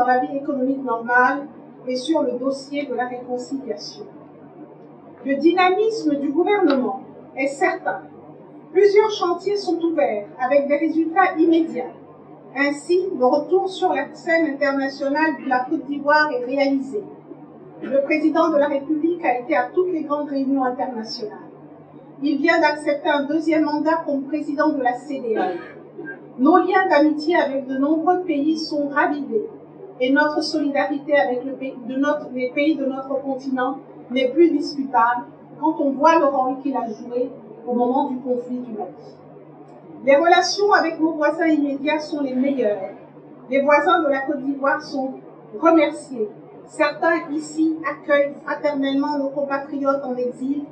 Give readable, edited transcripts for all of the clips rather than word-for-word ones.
dans la vie économique normale et sur le dossier de la réconciliation. Le dynamisme du gouvernement est certain. Plusieurs chantiers sont ouverts avec des résultats immédiats. Ainsi, le retour sur la scène internationale de la Côte d'Ivoire est réalisé. Le président de la République a été à toutes les grandes réunions internationales. Il vient d'accepter un deuxième mandat comme président de la CEDEAO. Nos liens d'amitié avec de nombreux pays sont ravivés et notre solidarité avec les pays de notre continent n'est plus discutable quand on voit le rôle qu'il a joué au moment du conflit du Mali. Les relations avec nos voisins immédiats sont les meilleures. Les voisins de la Côte d'Ivoire sont remerciés. Certains ici accueillent fraternellement nos compatriotes en exil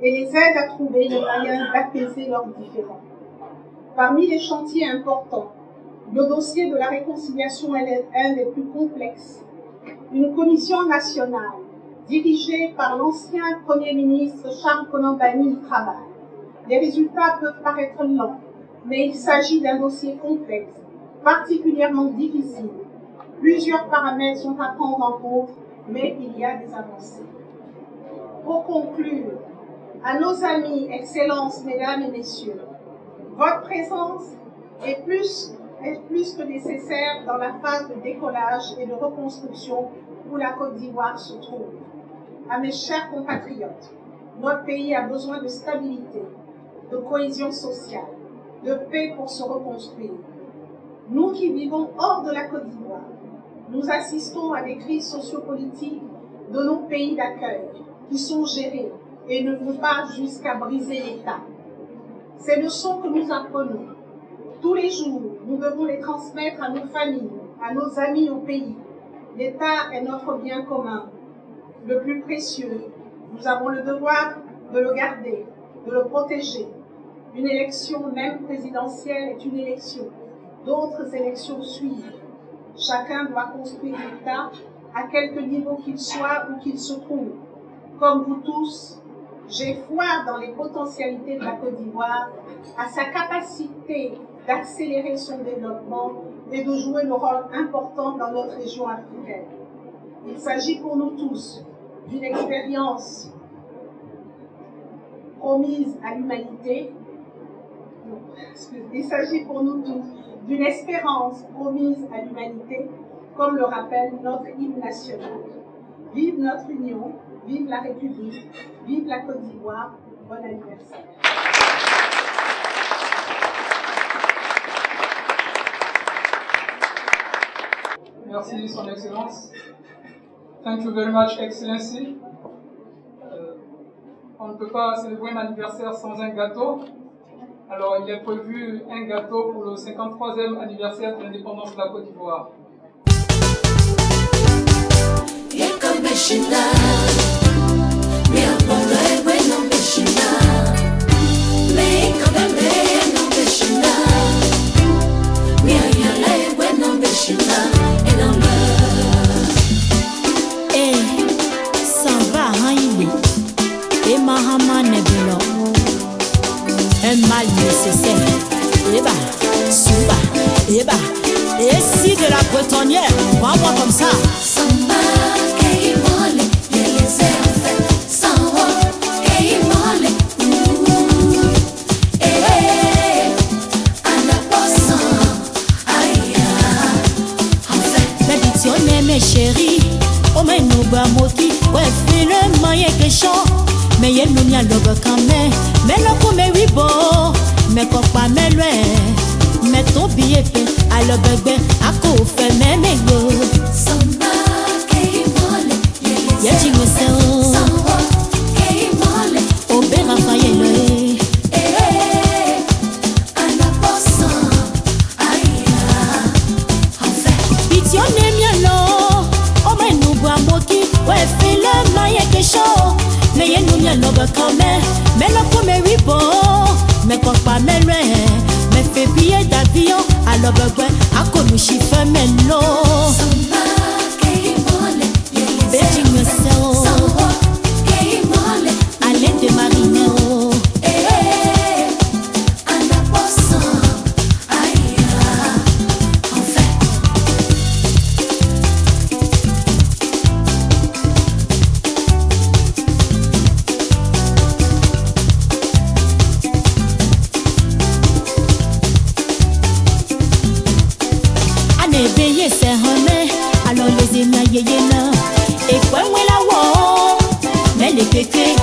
et les aident à trouver les moyens d'apaiser leurs différends. Parmi les chantiers importants, le dossier de la réconciliation est un des plus complexes. Une commission nationale, dirigée par l'ancien Premier ministre Charles Konan Banny, y travaille. Les résultats peuvent paraître lents, mais il s'agit d'un dossier complexe, particulièrement difficile. Plusieurs paramètres sont à prendre en compte, mais il y a des avancées. Pour conclure, à nos amis, Excellences, Mesdames et Messieurs, votre présence est plus que nécessaire dans la phase de décollage et de reconstruction où la Côte d'Ivoire se trouve. À mes chers compatriotes, notre pays a besoin de stabilité, de cohésion sociale, de paix pour se reconstruire. Nous qui vivons hors de la Côte d'Ivoire, nous assistons à des crises sociopolitiques de nos pays d'accueil qui sont gérées et ne vont pas jusqu'à briser l'État. Ces leçons que nous apprenons, tous les jours, nous devons les transmettre à nos familles, à nos amis au pays. L'État est notre bien commun, le plus précieux. Nous avons le devoir de le garder, de le protéger. Une élection, même présidentielle, est une élection. D'autres élections suivent. Chacun doit construire l'État, à quelque niveau qu'il soit ou qu'il se trouve. Comme vous tous, j'ai foi dans les potentialités de la Côte d'Ivoire, à sa capacité d'accélérer son développement et de jouer le rôle important dans notre région africaine. Il s'agit pour nous tous d'une expérience promise à l'humanité. Il s'agit pour nous tous d'une espérance promise à l'humanité, comme le rappelle notre hymne national. Vive notre union, vive la République, vive la Côte d'Ivoire, bon anniversaire. Merci, Son Excellence. Thank you very much, Excellency. On ne peut pas célébrer un anniversaire sans un gâteau. Alors, il est prévu un gâteau pour le 53e anniversaire de l'indépendance de la Côte d'Ivoire. Un mal nécessaire. Eba, Souba, Eba. Et si de la bretonnière, vois-moi comme ça. Samba, Keimole, les airs, Sanwa, Keimole, à la poisson, aïe, en fait. La dictionnaire, mes chéris, oh, mais nous, Bamoki, ouais, fais le moyen que chant. Mais y'a nous n'y a l'obre quand même. Mais le coup mais oui bon. Mais quand pas mais loin. Mais ton billet fait. À l'obre ben. À quoi fait même ego. Samba kei mole. Y'a dit me ça. Samba kei mole. Au béra faye le. À la poisson. Aïe. En fait. Pitié n'est mieux non. Oh mais nous bois moki. Ouais fais le maille que chaud. Mais y'a nous n'y a l'obre quand même. Mais le coup mais oui bon. Mais quand pas mais loin. Mais fais billet d'avion. À l'obre ben. À quoi nous chiffre mais l'eau. Samba kei mole. Béji me ça. Samba kei mole. Allez de mariner. À la poisson. Aïe. En fait. bébé c'est honné alors les amis yéyé na et quoi moi la wo mais les kéké